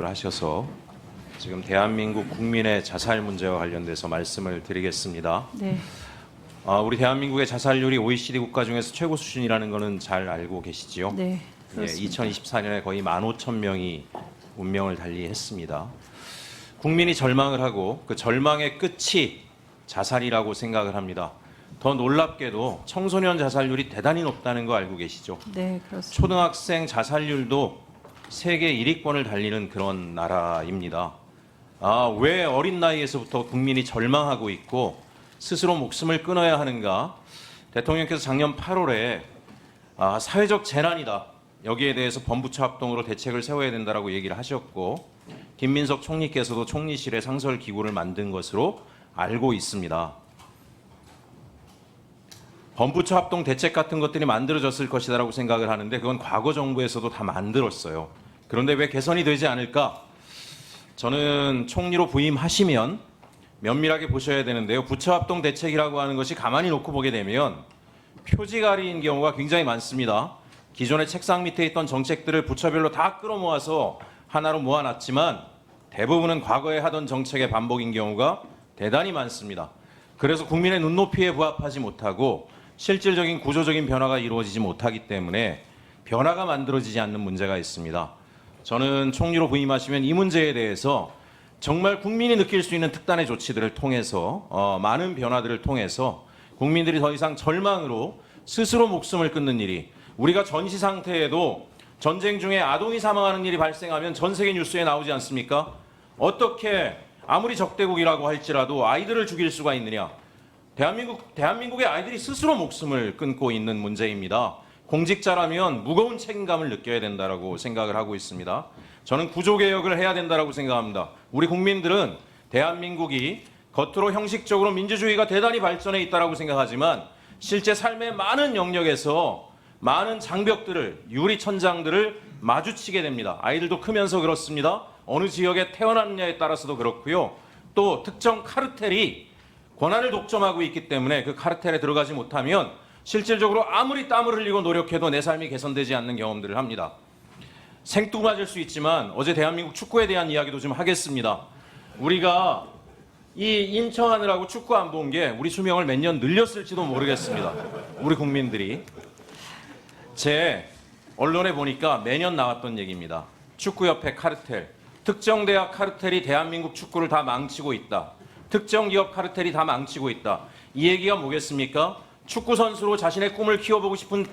언급을 하셔서 지금 대한민국 국민의 자살 문제와 관련돼서 말씀을 드리겠습니다. 네. 우리 대한민국의 자살률이 OECD 국가 중에서 최고 수준이라는 것은 잘 알고 계시지요? 네. 그렇습니다. 2024년에 거의 15,000명이 운명을 달리했습니다. 국민이 절망을 하고 그 절망의 끝이 자살이라고 생각을 합니다. 더 놀랍게도 청소년 자살률이 대단히 높다는 거 알고 계시죠? 네, 그렇습니다. 초등학생 자살률도 세계 1위권을 달리는 그런 나라입니다. 왜 어린 나이에서부터 국민이 절망하고 있고 스스로 목숨을 끊어야 하는가? 대통령께서 작년 8월에 사회적 재난이다. 여기에 대해서 범부처 합동으로 대책을 세워야 된다라고 얘기를 하셨고 김민석 총리께서도 총리실에 상설 기구를 만든 것으로 알고 있습니다. 범부처 합동 대책 같은 것들이 만들어졌을 것이다라고 생각을 하는데 그건 과거 정부에서도 다 만들었어요. 그런데 왜 개선이 되지 않을까? 저는 총리로 부임하시면 면밀하게 보셔야 되는데요. 부처 합동 대책이라고 하는 것이 가만히 놓고 보게 되면 표지가리인 경우가 굉장히 많습니다. 기존의 책상 밑에 있던 정책들을 부처별로 다 끌어모아서 하나로 모아놨지만 대부분은 과거에 하던 정책의 반복인 경우가 대단히 많습니다. 그래서 국민의 눈높이에 부합하지 못하고 실질적인 구조적인 변화가 이루어지지 못하기 때문에 변화가 만들어지지 않는 문제가 있습니다. 저는 총리로 부임하시면 이 문제에 대해서 정말 국민이 느낄 수 있는 특단의 조치들을 통해서 많은 변화들을 통해서 국민들이 더 이상 절망으로 스스로 목숨을 끊는 일이 우리가 전시 상태에도 전쟁 중에 아동이 사망하는 일이 발생하면 전 세계 뉴스에 나오지 않습니까? 어떻게 아무리 적대국이라고 할지라도 아이들을 죽일 수가 있느냐? 대한민국의 아이들이 스스로 목숨을 끊고 있는 문제입니다. 공직자라면 무거운 책임감을 느껴야 된다고 생각을 하고 있습니다. 저는 구조개혁을 해야 된다고 생각합니다. 우리 국민들은 대한민국이 겉으로 형식적으로 민주주의가 대단히 발전해 있다고 생각하지만 실제 삶의 많은 영역에서 많은 장벽들을, 유리천장들을 마주치게 됩니다. 아이들도 크면서 그렇습니다. 어느 지역에 태어났느냐에 따라서도 그렇고요. 또 특정 카르텔이 권한을 독점하고 있기 때문에 그 카르텔에 들어가지 못하면 실질적으로 아무리 땀을 흘리고 노력해도 내 삶이 개선되지 않는 경험들을 합니다. 생뚱맞을 수 있지만 어제 대한민국 축구에 대한 이야기도 좀 하겠습니다. 우리가 이 인천하느라고 축구 안 본 게 우리 수명을 몇 년 늘렸을지도 모르겠습니다. 우리 국민들이. 제 언론에 보니까 매년 나왔던 얘기입니다. 축구협회 카르텔. 특정 대학 카르텔이 대한민국 축구를 다 망치고 있다. 특정 기업 카르텔이 다 망치고 있다. 이 얘기가 뭐겠습니까? 축구 선수로 자신의 꿈을 키워보고 싶은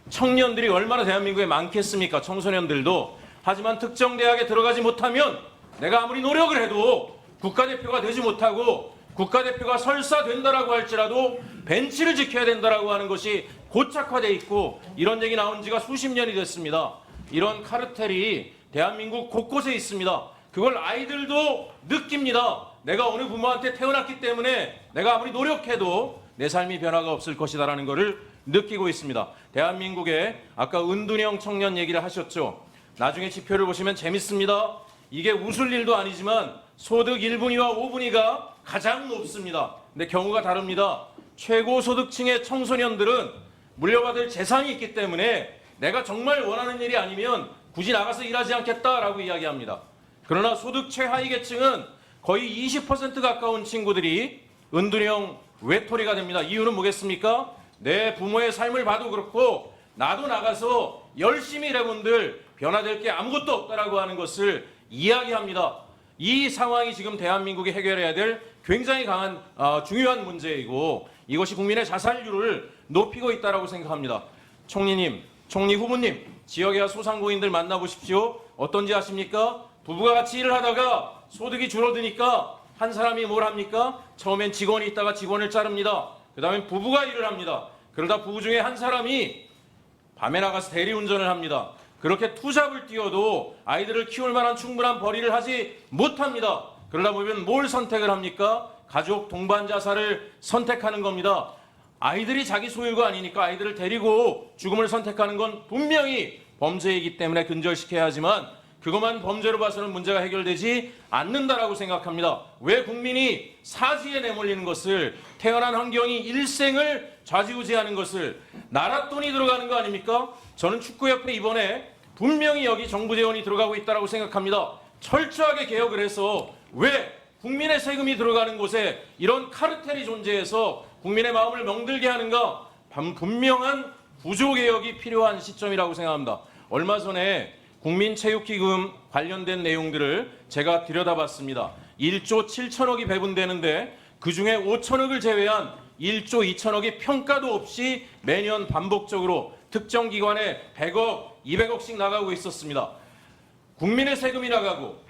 청년들이 얼마나 대한민국에 많겠습니까? 청소년들도. 하지만 특정 대학에 들어가지 못하면 내가 아무리 노력을 해도 국가대표가 되지 못하고 국가대표가 설사 된다라고 할지라도 벤치를 지켜야 된다라고 하는 것이 고착화되어 있고 이런 얘기 나온 지가 수십 년이 됐습니다. 이런 카르텔이 대한민국 곳곳에 있습니다. 그걸 아이들도 느낍니다. 내가 어느 부모한테 태어났기 때문에 내가 아무리 노력해도 내 삶이 변화가 없을 것이다라는 것을 느끼고 있습니다. 대한민국에 아까 은둔형 청년 얘기를 하셨죠. 나중에 지표를 보시면 재밌습니다. 이게 웃을 일도 아니지만 소득 1분위와 5분위가 가장 높습니다. 근데 경우가 다릅니다. 최고소득층의 청소년들은 물려받을 재산이 있기 때문에 내가 정말 원하는 일이 아니면 굳이 나가서 일하지 않겠다라고 이야기합니다. 그러나 소득 최하위 계층은 거의 20% 가까운 친구들이 은둔형 외톨이가 됩니다. 이유는 뭐겠습니까? 내 부모의 삶을 봐도 그렇고 나도 나가서 열심히 일해본들 변화될 게 아무것도 없다라고 하는 것을 이야기합니다. 이 상황이 지금 대한민국이 해결해야 될 굉장히 강한 중요한 문제이고 이것이 국민의 자살률을 높이고 있다고 생각합니다. 총리님, 총리 후보님, 지역의 소상공인들 만나보십시오. 어떤지 아십니까? 부부가 같이 일을 하다가 소득이 줄어드니까 한 사람이 뭘 합니까? 처음엔 직원이 있다가 직원을 자릅니다. 그 다음에 부부가 일을 합니다. 그러다 부부 중에 한 사람이 밤에 나가서 대리운전을 합니다. 그렇게 투잡을 뛰어도 아이들을 키울 만한 충분한 벌이를 하지 못합니다. 그러다 보면 뭘 선택을 합니까? 가족 동반 자살을 선택하는 겁니다. 아이들이 자기 소유가 아니니까 아이들을 데리고 죽음을 선택하는 건 분명히 범죄이기 때문에 근절시켜야 하지만 그것만 범죄로 봐서는 문제가 해결되지 않는다라고 생각합니다. 왜 국민이 사지에 내몰리는 것을, 태어난 환경이 일생을 좌지우지하는 것을, 나라 돈이 들어가는 거 아닙니까? 저는 축구협회 이번에 분명히 여기 정부 재원이 들어가고 있다고 생각합니다. 철저하게 개혁을 해서 왜 국민의 세금이 들어가는 곳에 이런 카르텔이 존재해서 국민의 마음을 멍들게 하는가? 분명한 구조개혁이 필요한 시점이라고 생각합니다. 얼마 전에 국민체육기금 관련된 내용들을 제가 들여다봤습니다. 1조 7천억이 배분되는데 그중에 5천억을 제외한 1조 2천억이 평가도 없이 매년 반복적으로 특정 기관에 100억, 200억씩 나가고 있었습니다. 국민의 세금이 나가고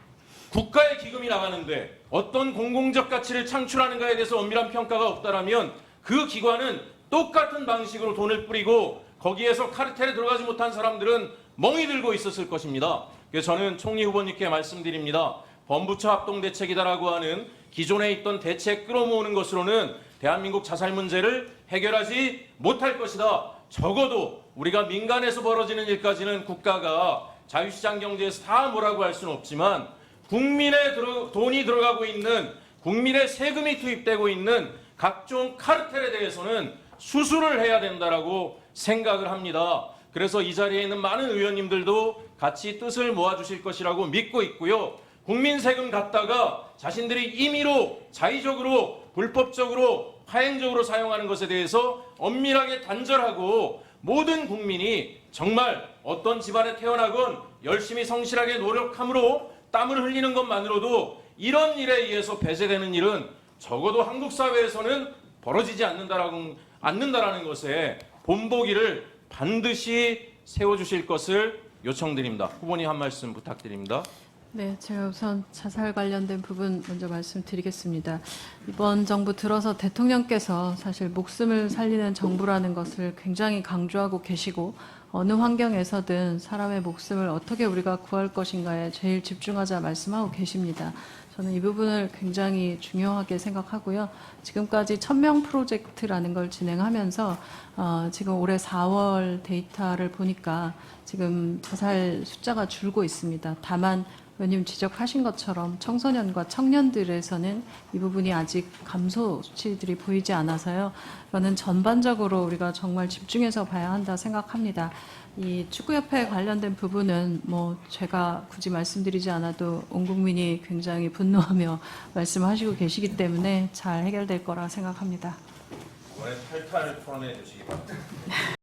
국가의 기금이 나가는데 어떤 공공적 가치를 창출하는가에 대해서 엄밀한 평가가 없다라면 그 기관은 똑같은 방식으로 돈을 뿌리고 거기에서 카르텔에 들어가지 못한 사람들은 멍이 들고 있었을 것입니다. 그래서 저는 총리 후보님께 말씀드립니다. 범부처 합동대책이다라고 하는 기존에 있던 대책 끌어모으는 것으로는 대한민국 자살 문제를 해결하지 못할 것이다. 적어도 우리가 민간에서 벌어지는 일까지는 국가가 자유시장 경제에서 다 뭐라고 할 수는 없지만 국민의 돈이 들어가고 있는, 국민의 세금이 투입되고 있는 각종 카르텔에 대해서는 수술을 해야 된다라고 생각을 합니다. 그래서 이 자리에 있는 많은 의원님들도 같이 뜻을 모아주실 것이라고 믿고 있고요. 국민 세금 갖다가 자신들이 임의로 자의적으로 불법적으로 파행적으로 사용하는 것에 대해서 엄밀하게 단절하고 모든 국민이 정말 어떤 집안에 태어나건 열심히 성실하게 노력함으로 땀을 흘리는 것만으로도 이런 일에 의해서 배제되는 일은 적어도 한국 사회에서는 벌어지지 않는다라는 것에 본보기를 반드시 세워주실 것을 요청드립니다. 후보님 한 말씀 부탁드립니다. 네, 제가 우선 자살 관련된 부분 먼저 말씀드리겠습니다. 이번 정부 들어서 대통령께서 사실 목숨을 살리는 정부라는 것을 굉장히 강조하고 계시고 어느 환경에서든 사람의 목숨을 어떻게 우리가 구할 것인가에 제일 집중하자 말씀하고 계십니다. 저는 이 부분을 굉장히 중요하게 생각하고요. 지금까지 1000명 프로젝트라는 걸 진행하면서 지금 올해 4월 데이터를 보니까 지금 자살 숫자가 줄고 있습니다. 다만 의원님 지적하신 것처럼 청소년과 청년들에서는 이 부분이 아직 감소 수치들이 보이지 않아서요. 이거는 전반적으로 우리가 정말 집중해서 봐야 한다 생각합니다. 이 축구협회 관련된 부분은 뭐 제가 굳이 말씀드리지 않아도 온 국민이 굉장히 분노하며 말씀하시고 계시기 때문에 잘 해결될 거라 생각합니다. 이번에 탈탈 풀어내 주시기 바랍니다.